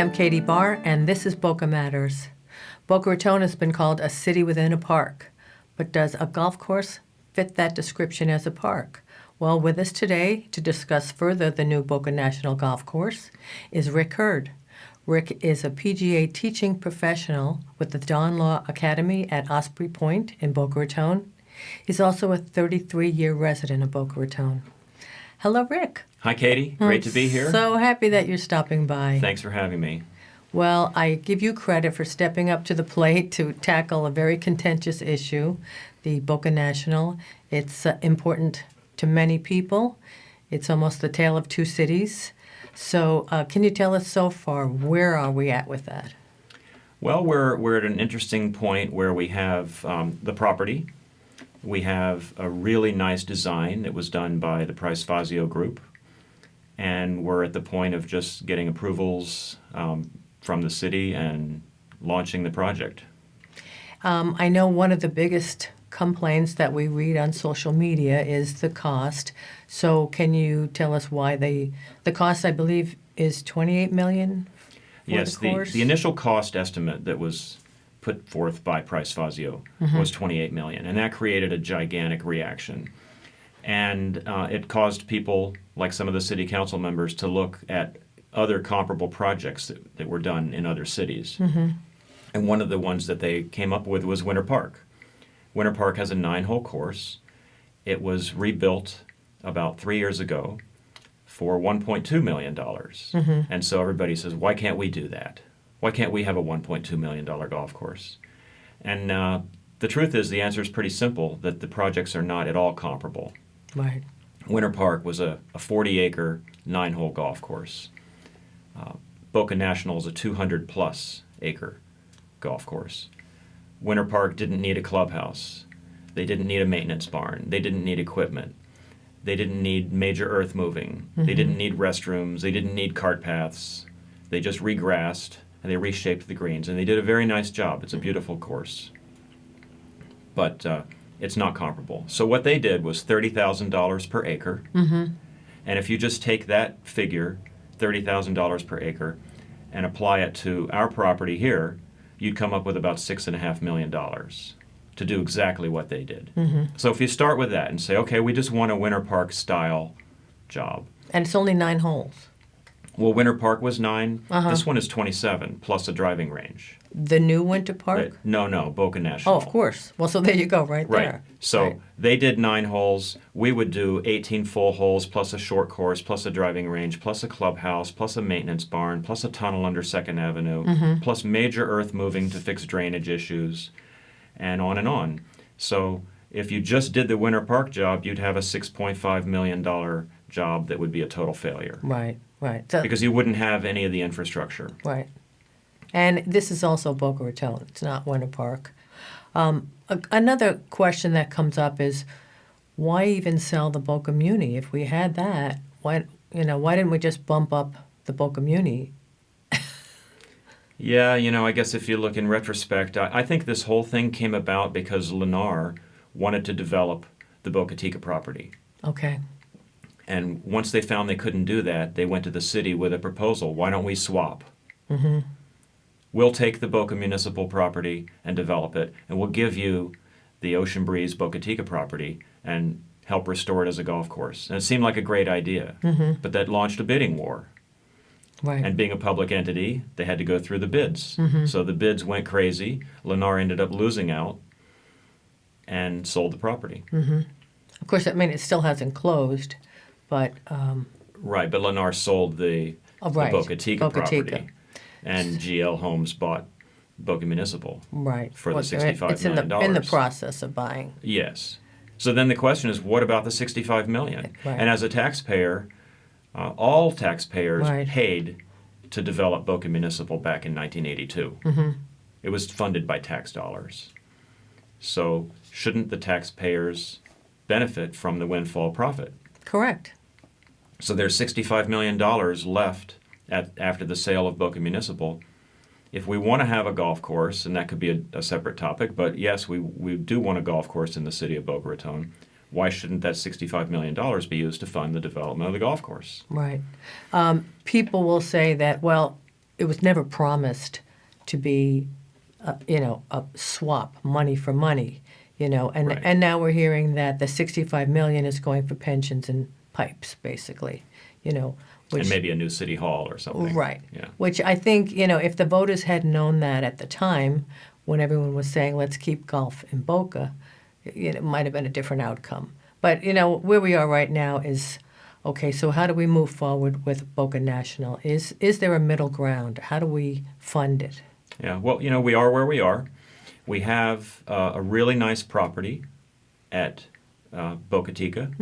I'm Katie Barr, and this is Boca Matters. Boca Raton has been called a city within a park. But does a golf course fit that description as a park? Well, with us today to discuss further the new Boca National golf course is Rick Hurd. Rick is a PGA teaching professional with the Don Law Academy at Osprey Point in Boca Raton. He's also a 33-year resident of Boca Raton. Hello, Rick. Hi, Katie. Great to be here. So happy that you're stopping by. Thanks for having me. Well, I give you credit for stepping up to the plate to tackle a very contentious issue, the Boca National. It's important to many people. It's almost the tale of two cities. So can you tell us so far, where are we at with that? Well, we're at an interesting point where we have the property. We have a really nice design that was done by the Price Fazio Group. And we're at the point of just getting approvals from the city and launching the project. I know one of the biggest complaints that we read on social media is the cost. So can you tell us why the cost, I believe, is $28 million for Yes, the course? the initial cost estimate that was put forth by Price Fazio was $28 million, and that created a gigantic reaction. And it caused people, like some of the city council members, to look at other comparable projects that were done in other cities. And one of the ones that they came up with was Winter Park. Winter Park has a 9-hole course. It was rebuilt about 3 years ago for $1.2 million. And so everybody says, why can't we do that? Why can't we have a $1.2 million golf course? And the truth is, the answer is pretty simple, that the projects are not at all comparable. Right. Winter Park was a 40-acre, 9-hole golf course. Boca National is a 200-plus acre golf course. Winter Park didn't need a clubhouse. They didn't need a maintenance barn. They didn't need equipment. They didn't need major earth moving. They didn't need restrooms. They didn't need cart paths. They just regrassed and they reshaped the greens, and they did a very nice job. It's a beautiful course. But it's not comparable. So what they did was $30,000 per acre. And if you just take that figure, $30,000 per acre, and apply it to our property here, you'd come up with about $6.5 million to do exactly what they did. So if you start with that and say, okay, we just want a Winter Park style job. And it's only 9 holes. Well, Winter Park was 9. This one is 27 plus a driving range. The new Winter Park? No, Boca National. Oh, of course. Well, so there you go, right Right. there. So they did 9 holes. We would do 18 full holes plus a short course, plus a driving range, plus a clubhouse, plus a maintenance barn, plus a tunnel under 2nd Avenue, plus major earth moving to fix drainage issues, and on and on. So if you just did the Winter Park job, you'd have a $6.5 million job that would be a total failure. Right, right. So, Because you wouldn't have any of the infrastructure. right. And this is also Boca Raton. It's not Winter Park. Another question that comes up is, why even sell the Boca Muni? If we had that, why didn't we just bump up the Boca Muni? Yeah, I guess if you look in retrospect, I think this whole thing came about because Lennar wanted to develop the Boca Chica property. Okay. And once they found they couldn't do that, they went to the city with a proposal. Why don't we swap? We'll take the Boca Municipal property and develop it, and we'll give you the Ocean Breeze Boca Chica property and help restore it as a golf course. And it seemed like a great idea, but that launched a bidding war. Right. And being a public entity, they had to go through the bids. So the bids went crazy. Lennar ended up losing out and sold the property. Of course, I mean, it still hasn't closed, but... Right, but Lennar sold the Boca Chica property. Chica. And GL Homes bought Boca Municipal for the $65 million. It's in the process of buying. Yes. So then the question is, what about the $65 million? Right. And as a taxpayer, all taxpayers paid to develop Boca Municipal back in 1982. It was funded by tax dollars. So shouldn't the taxpayers benefit from the windfall profit? Correct. So there's $65 million left after the sale of Boca Municipal. If we want to have a golf course, and that could be a separate topic, but yes, we do want a golf course in the city of Boca Raton, why shouldn't that $65 million be used to fund the development of the golf course? Right. People will say that, well, it was never promised to be, a swap, money for money, and Right. and now we're hearing that the $65 million is going for pensions and pipes, basically, which And maybe a new city hall or something. right, Yeah. which I think if the voters had known that at the time, when everyone was saying let's keep golf in Boca, it might have been a different outcome. But where we are right now is. Okay, so how do we move forward with Boca National? Is there a middle ground? How do we fund it? Yeah. Well, we are where we are. We have a really nice property at Boca Chica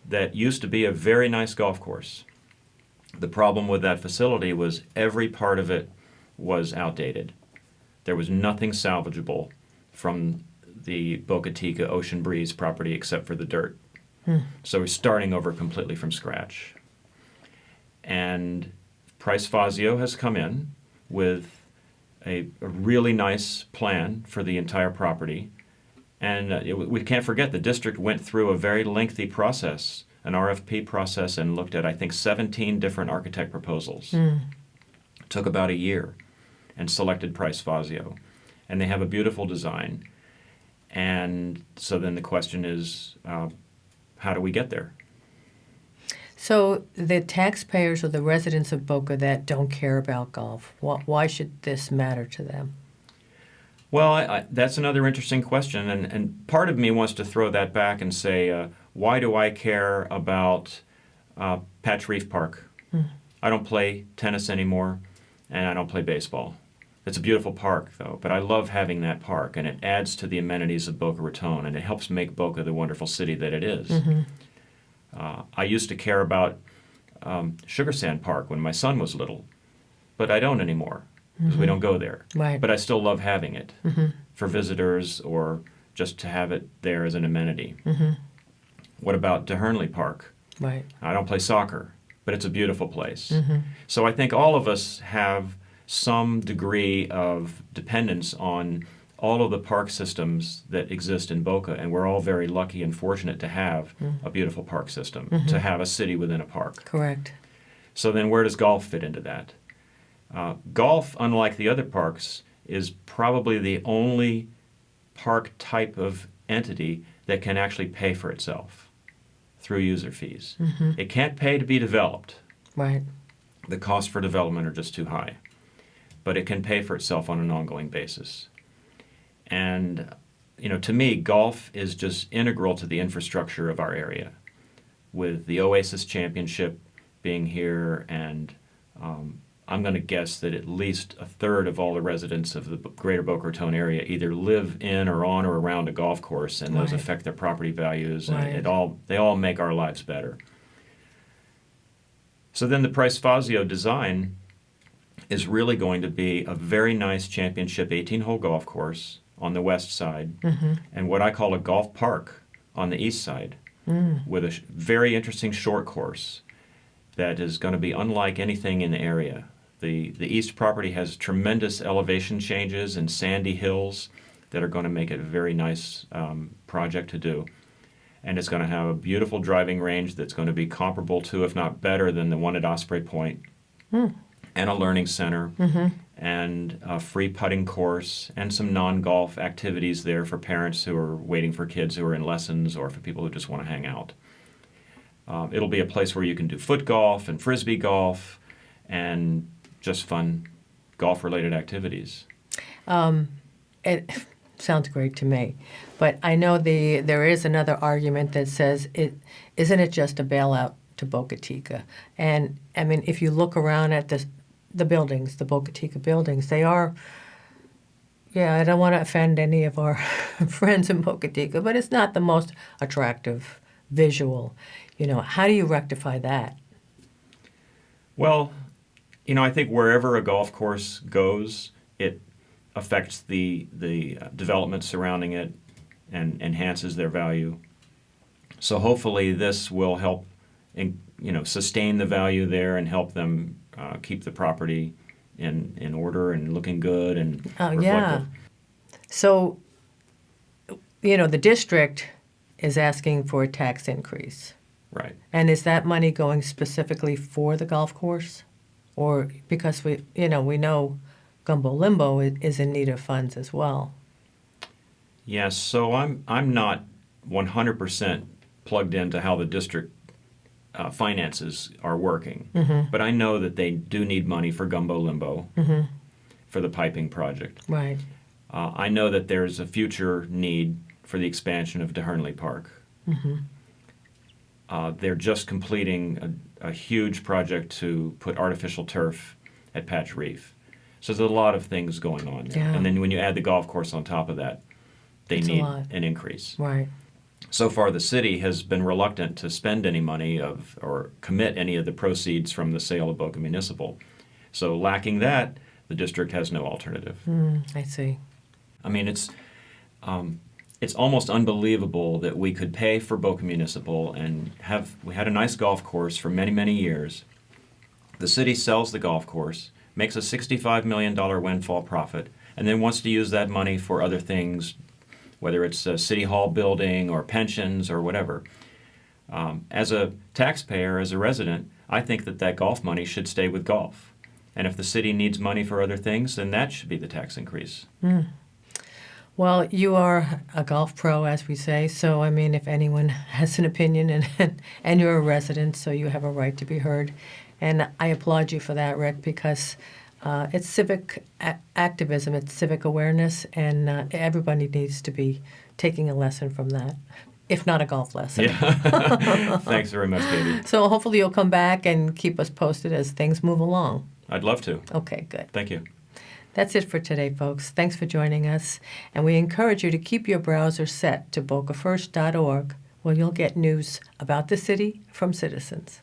that used to be a very nice golf course. The problem with that facility was every part of it was outdated. There was nothing salvageable from the Boca Chica Ocean Breeze property except for the dirt. So we're starting over completely from scratch. And Price Fazio has come in with a really nice plan for the entire property. And we can't forget the district went through a very lengthy process, an RFP process, and looked at, I think, 17 different architect proposals. Took about a year and selected Price Fazio. And they have a beautiful design. And so then the question is, how do we get there? So the taxpayers or the residents of Boca that don't care about golf, why should this matter to them? Well, that's another interesting question, and part of me wants to throw that back and say, why do I care about Patch Reef Park? I don't play tennis anymore, and I don't play baseball. It's a beautiful park, though, but I love having that park, and it adds to the amenities of Boca Raton, and it helps make Boca the wonderful city that it is. I used to care about Sugar Sand Park when my son was little, but I don't anymore because we don't go there. Right. But I still love having it for visitors or just to have it there as an amenity. What about DeHernley Park? Right. I don't play soccer, but it's a beautiful place. So I think all of us have some degree of dependence on all of the park systems that exist in Boca, and we're all very lucky and fortunate to have a beautiful park system, to have a city within a park. Correct. So then where does golf fit into that? Golf, unlike the other parks, is probably the only park type of entity that can actually pay for itself through user fees. It can't pay to be developed. Right. The costs for development are just too high. But it can pay for itself on an ongoing basis. And, to me, golf is just integral to the infrastructure of our area. With the Oasis Championship being here, and I'm going to guess that at least a third of all the residents of the greater Boca Raton area either live in or on or around a golf course, and those Right. affect their property values, and Right. they all make our lives better. So then the Price Fazio design is really going to be a very nice championship 18-hole golf course on the west side, and what I call a golf park on the east side, with a very interesting short course that is going to be unlike anything in the area. The east property has tremendous elevation changes and sandy hills that are going to make it a very nice project to do. And it's going to have a beautiful driving range that's going to be comparable to, if not better than, the one at Osprey Point, and a learning center, and a free putting course, and some non-golf activities there for parents who are waiting for kids who are in lessons or for people who just want to hang out. It'll be a place where you can do foot golf and frisbee golf and just fun golf-related activities. It sounds great to me. But I know there is another argument that says, isn't it just a bailout to Boca Chica? And, I mean, if you look around at the buildings, the Boca Chica buildings, they are, I don't want to offend any of our friends in Boca Chica, but it's not the most attractive visual. How do you rectify that? Well, I think wherever a golf course goes, it affects the development surrounding it and enhances their value. So hopefully this will help sustain the value there and help them keep the property in order and looking good and reflective. Yeah. So, the district is asking for a tax increase. Right. And is that money going specifically for the golf course? or because we know Gumbo Limbo is in need of funds as well. Yes, so I'm not 100% plugged into how the district finances are working, but I know that they do need money for Gumbo Limbo for the piping project. Right. I know that there's a future need for the expansion of DeHernley Park. They're just completing a huge project to put artificial turf at Patch Reef. So there's a lot of things going on there. Yeah. And then when you add the golf course on top of that, they It's a need lot. an increase. Right. So far, the city has been reluctant to spend any money or commit any of the proceeds from the sale of Boca Municipal. So lacking that, the district has no alternative. I see. I mean, it's almost unbelievable that we could pay for Boca Municipal and we had a nice golf course for many, many years. The city sells the golf course, makes a $65 million windfall profit, and then wants to use that money for other things, whether it's a city hall building or pensions or whatever. As a taxpayer, as a resident, I think that golf money should stay with golf. And if the city needs money for other things, then that should be the tax increase. Well, you are a golf pro, as we say, so I mean, if anyone has an opinion, and you're a resident, so you have a right to be heard. And I applaud you for that, Rick, because it's civic activism, it's civic awareness, and everybody needs to be taking a lesson from that, if not a golf lesson. Yeah. Thanks very much, Katie. So hopefully you'll come back and keep us posted as things move along. I'd love to. Okay, good. Thank you. That's it for today, folks. Thanks for joining us, and we encourage you to keep your browser set to BocaFirst.org, where you'll get news about the city from citizens.